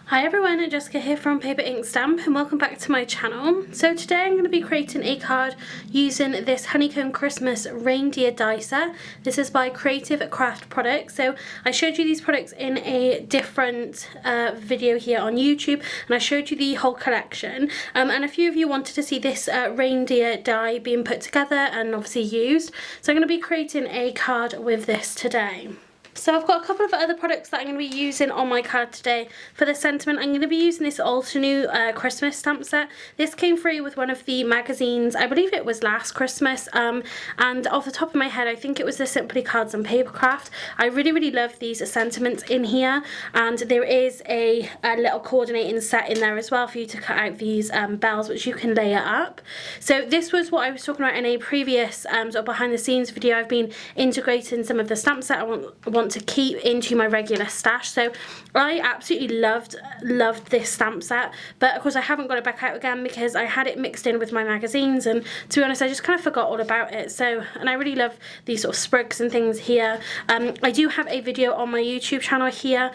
Hi everyone, Jessica here from Paper Ink Stamp and welcome back to my channel. So today I'm going to be creating a card using this Honeycomb Christmas reindeer die set. This is by Creative Craft Products. So I showed you these products in a different video here on YouTube and I showed you the whole collection. And a few of you wanted to see this reindeer die being put together and obviously used. So I'm going to be creating a card with this today. So I've got a couple of other products that I'm going to be using on my card today. For the sentiment, I'm going to be using this Altenew Christmas stamp set. This came free with one of the magazines, I believe it was last Christmas, and off the top of my head I think it was the Simply Cards and Papercraft. I really love these sentiments in here, and there is a little coordinating set in there as well for you to cut out these bells which you can layer up. So this was what I was talking about in a previous sort of behind the scenes video. I've been integrating some of the stamp set I want to keep into my regular stash. So I absolutely loved this stamp set, but of course I haven't got it back out again because I had it mixed in with my magazines, and to be honest I just kind of forgot all about it. So, and I really love these sort of sprigs and things here. I do have a video on my YouTube channel here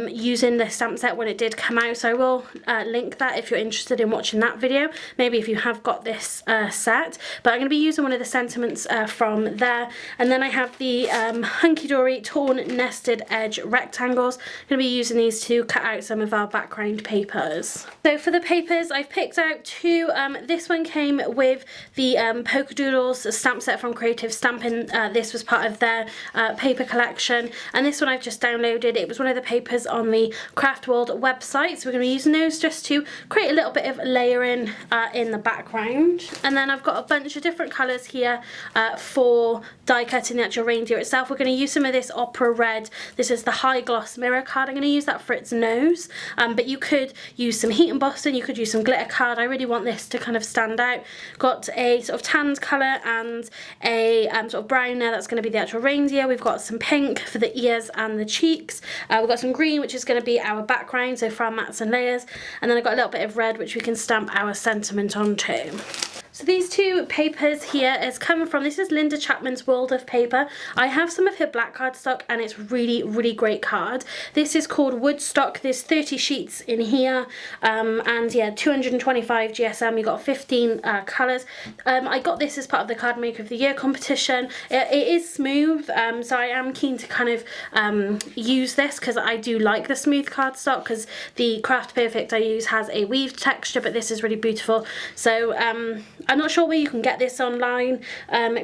using the stamp set when it did come out, so I will link that if you're interested in watching that video, maybe if you have got this set. But I'm going to be using one of the sentiments from there, and then I have the Hunky Dory torn nested edge rectangles. I'm going to be using these to cut out some of our background papers. So for the papers I've picked out two. This one came with the Polka Doodles stamp set from Creative Stamping. This was part of their paper collection, and this one I've just downloaded. It was one of the papers on the Craft World website, so we're going to be using those just to create a little bit of layering in the background. And then I've got a bunch of different colours here for die cutting the actual reindeer itself. We're going to use some of this Opera Red. This is the high gloss mirror card. I'm going to use that for its nose, but you could use some heat embossing, you could use some glitter card. I really want this to kind of stand out. Got a sort of tanned colour and a sort of brown there, that's going to be the actual reindeer. We've got some pink for the ears and the cheeks. We've got some green which is going to be our background, so from mats and layers, and then I've got a little bit of red which we can stamp our sentiment onto. So these two papers here is coming from, this is Linda Chapman's World of Paper. I have some of her black cardstock and it's really great card. This is called Woodstock. There's 30 sheets in here, and yeah, 225 GSM. You got 15 colours. I got this as part of the Card Maker of the Year competition. It is smooth, so I am keen to kind of use this because I do like the smooth cardstock, because the Craft Perfect I use has a weaved texture, but this is really beautiful. So I'm not sure where you can get this online.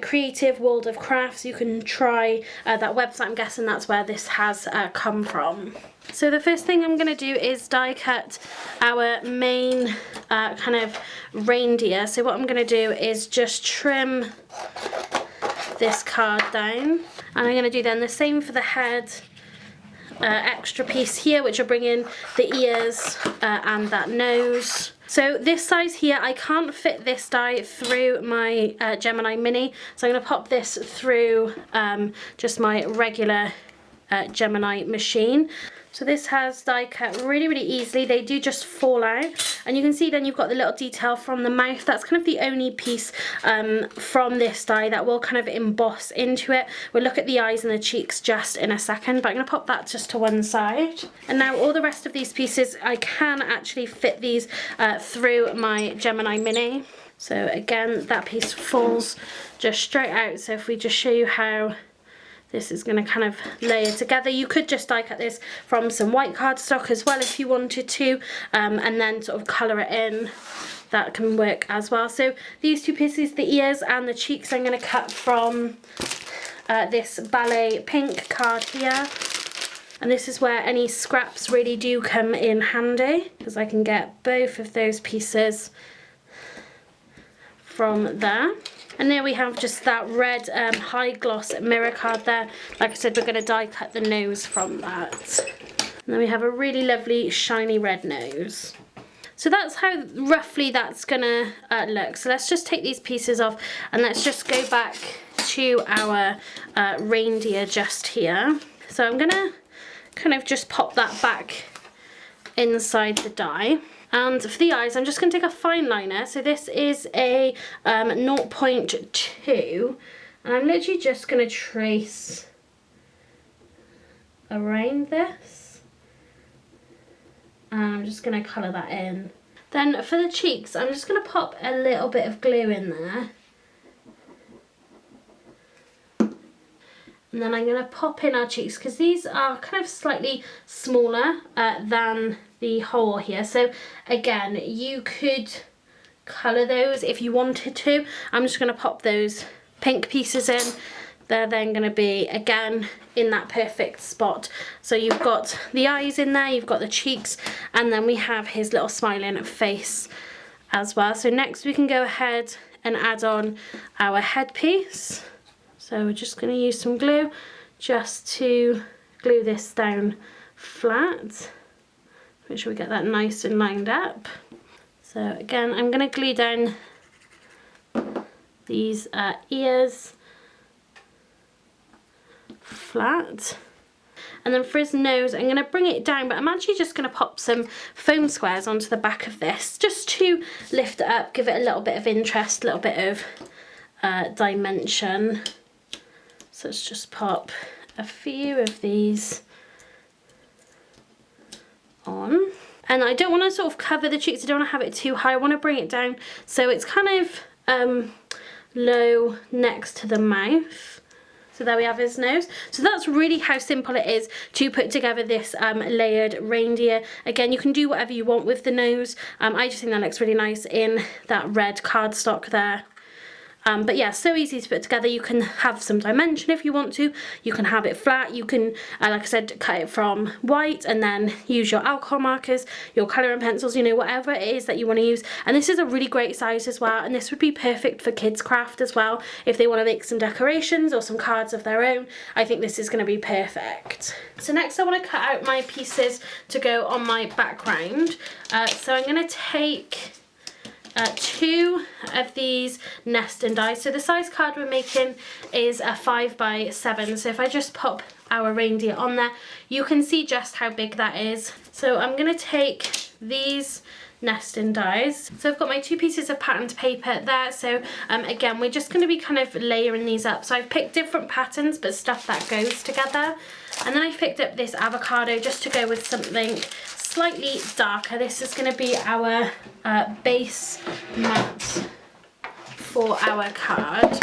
Creative World of Crafts, you can try that website. I'm guessing that's where this has come from. So the first thing I'm going to do is die cut our main kind of reindeer. So what I'm going to do is just trim this card down, and I'm going to do then the same for the head. Extra piece here which will bring in the ears and that nose. So this size here, I can't fit this die through my Gemini Mini, so I'm going to pop this through just my regular Gemini machine. So this has die cut really easily. They do just fall out, and you can see then you've got the little detail from the mouth. That's kind of the only piece from this die that will kind of emboss into it. We'll look at the eyes and the cheeks just in a second, but I'm going to pop that just to one side. And now all the rest of these pieces, I can actually fit these through my Gemini Mini. So again, that piece falls just straight out. So if we just show you how this is going to kind of layer together. You could just die cut this from some white cardstock as well if you wanted to, and then sort of colour it in. That can work as well. So these two pieces, the ears and the cheeks, I'm going to cut from this Ballet pink card here. And this is where any scraps really do come in handy, because I can get both of those pieces from there. And there we have just that red high gloss mirror card there. Like I said, we're going to die cut the nose from that. And then we have a really lovely shiny red nose. So that's how roughly that's going to look. So let's just take these pieces off and let's just go back to our reindeer just here. So I'm going to kind of just pop that back inside the die. And for the eyes, I'm just going to take a fine liner. So this is a 0.2, and I'm literally just going to trace around this and I'm just going to colour that in. Then for the cheeks, I'm just going to pop a little bit of glue in there. And then I'm going to pop in our cheeks because these are kind of slightly smaller than the hole here. So again, you could colour those if you wanted to. I'm just going to pop those pink pieces in. They're then going to be, again, in that perfect spot. So you've got the eyes in there, you've got the cheeks, and then we have his little smiling face as well. So next we can go ahead and add on our headpiece. So we're just going to use some glue just to glue this down flat. Make sure we get that nice and lined up. So again, I'm going to glue down these ears flat. And then for his nose, I'm going to bring it down, but I'm actually just going to pop some foam squares onto the back of this just to lift it up, give it a little bit of interest, a little bit of dimension. So let's just pop a few of these on. And I don't want to sort of cover the cheeks, I don't want to have it too high, I want to bring it down so it's kind of low next to the mouth. So there we have his nose. So that's really how simple it is to put together this layered reindeer. Again, you can do whatever you want with the nose. I just think that looks really nice in that red cardstock there. But yeah, so easy to put together. You can have some dimension if you want to. You can have it flat. You can, like I said, cut it from white and then use your alcohol markers, your colouring pencils, you know, whatever it is that you want to use. And this is a really great size as well. And this would be perfect for kids' craft as well. If they want to make some decorations or some cards of their own, I think this is going to be perfect. So next I want to cut out my pieces to go on my background. So I'm going to take 2 of these nesting dies. So the size card we're making is a 5 by 7. So if I just pop our reindeer on there, you can see just how big that is. So I'm going to take these nesting dies. So I've got my 2 pieces of patterned paper there. So again, we're just going to be kind of layering these up. So I've picked different patterns, but stuff that goes together. And then I picked up this avocado just to go with something slightly darker. This is going to be our base mat for our card.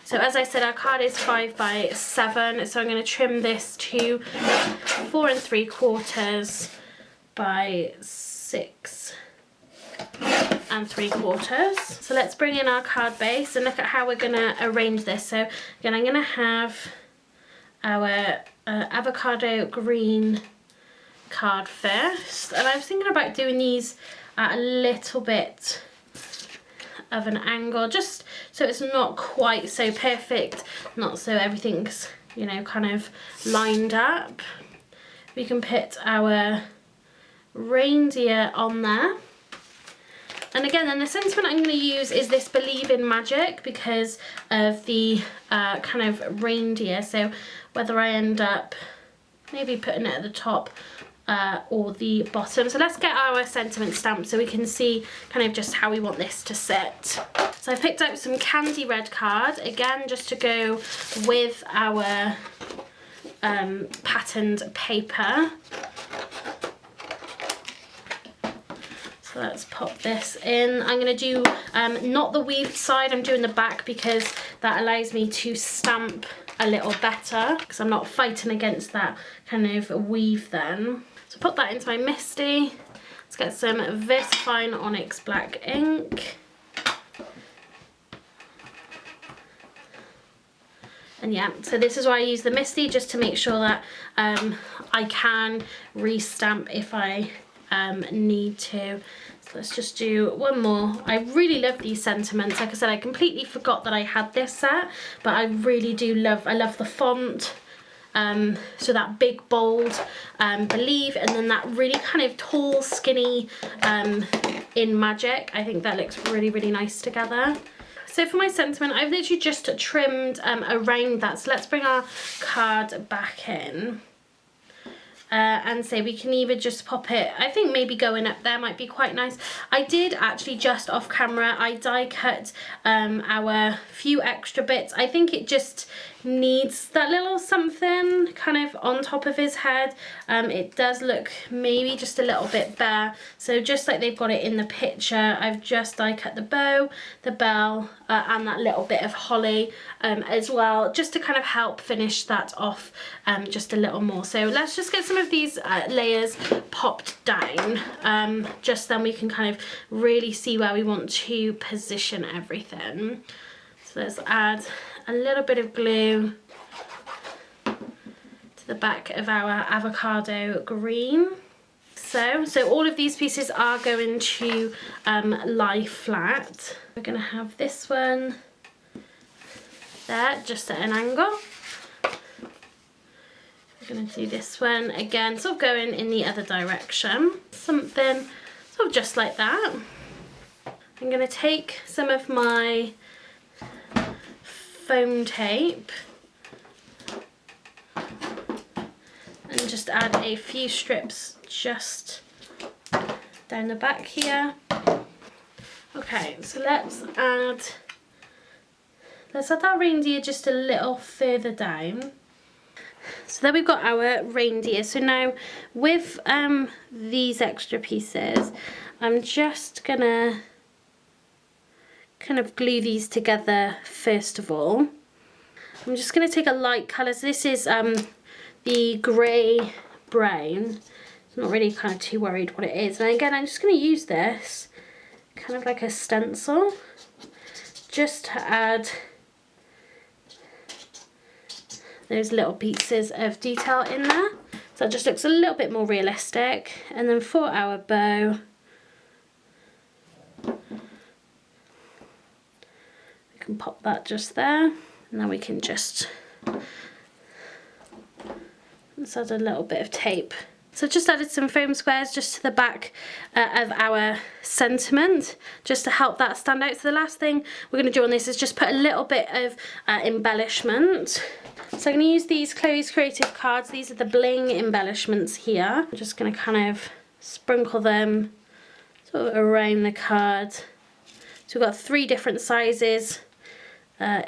So as I said, our card is 5 by 7, so I'm going to trim this to 4 3/4 by 6 3/4. So let's bring in our card base and look at how we're going to arrange this. So again, I'm going to have our avocado green card first, and I was thinking about doing these at a little bit of an angle, just so it's not quite so perfect, not so everything's, you know, kind of lined up. We can put our reindeer on there. And again, then the sentiment I'm going to use is this believe in magic because of the kind of reindeer. So whether I end up maybe putting it at the top or the bottom. So let's get our sentiment stamp so we can see kind of just how we want this to sit. So I picked up some candy red card, again just to go with our patterned paper. So let's pop this in. I'm going to do not the weaved side, I'm doing the back because that allows me to stamp a little better because I'm not fighting against that kind of weave then. So put that into my Misty. Let's get some Versafine Onyx Black ink. And yeah, so this is why I use the Misty, just to make sure that I can re-stamp if I need to. So let's just do one more. I really love these sentiments. Like I said, I completely forgot that I had this set, but I really do love, I love the font. So that big, bold, believe, and then that really kind of tall, skinny in magic. I think that looks really, really nice together. So for my sentiment, I've literally just trimmed around that. So let's bring our card back in. And say we can either just pop it, I think maybe going up there might be quite nice. I did actually just off camera, I die cut our few extra bits. I think it just needs that little something kind of on top of his head. It does look maybe just a little bit bare, so just like they've got it in the picture, I've just die cut the bow, the bell, and that little bit of holly as well, just to kind of help finish that off just a little more. So let's just get some of these layers popped down, just then we can kind of really see where we want to position everything. So let's add a little bit of glue to the back of our avocado green. So all of these pieces are going to lie flat. We're going to have this one there, just at an angle. We're going to do this one again, sort of going in the other direction. Something sort of just like that. I'm going to take some of my foam tape and just add a few strips just down the back here. Okay, so let's add that reindeer just a little further down. So there we've got our reindeer. So now with these extra pieces, I'm just gonna kind of glue these together first of all. I'm just gonna take a light colour. So this is the grey brown. I'm not really kind of too worried what it is. And again, I'm just going to use this kind of like a stencil just to add those little pieces of detail in there. So it just looks a little bit more realistic. And then for our bow, we can pop that just there. And then we can just, let's add a little bit of tape. So just added some foam squares just to the back of our sentiment, just to help that stand out. So the last thing we're going to do on this is just put a little bit of embellishment. So I'm going to use these Chloe's Creative cards. These are the bling embellishments here. I'm just going to kind of sprinkle them sort of around the card. So we've got 3 different sizes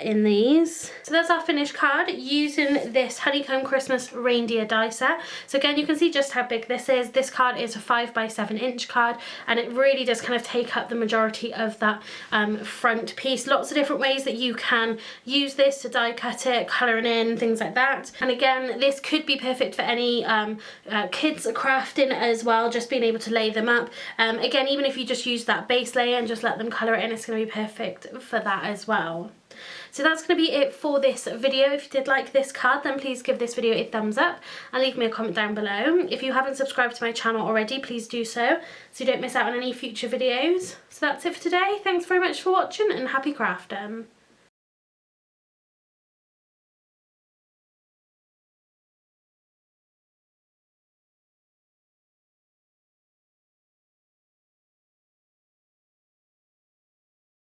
in these. So that's our finished card using this Honeycomb Christmas reindeer die set. So again, you can see just how big this is. This card is a 5x7 inch card, and it really does kind of take up the majority of that front piece. Lots of different ways that you can use this to die cut it, colouring in, things like that. And again, this could be perfect for any kids crafting as well, just being able to lay them up. Again, even if you just use that base layer and just let them colour it in, it's going to be perfect for that as well. So that's going to be it for this video. If you did like this card, then please give this video a thumbs up and leave me a comment down below. If you haven't subscribed to my channel already, please do so you don't miss out on any future videos. So that's it for today. Thanks very much for watching and happy crafting.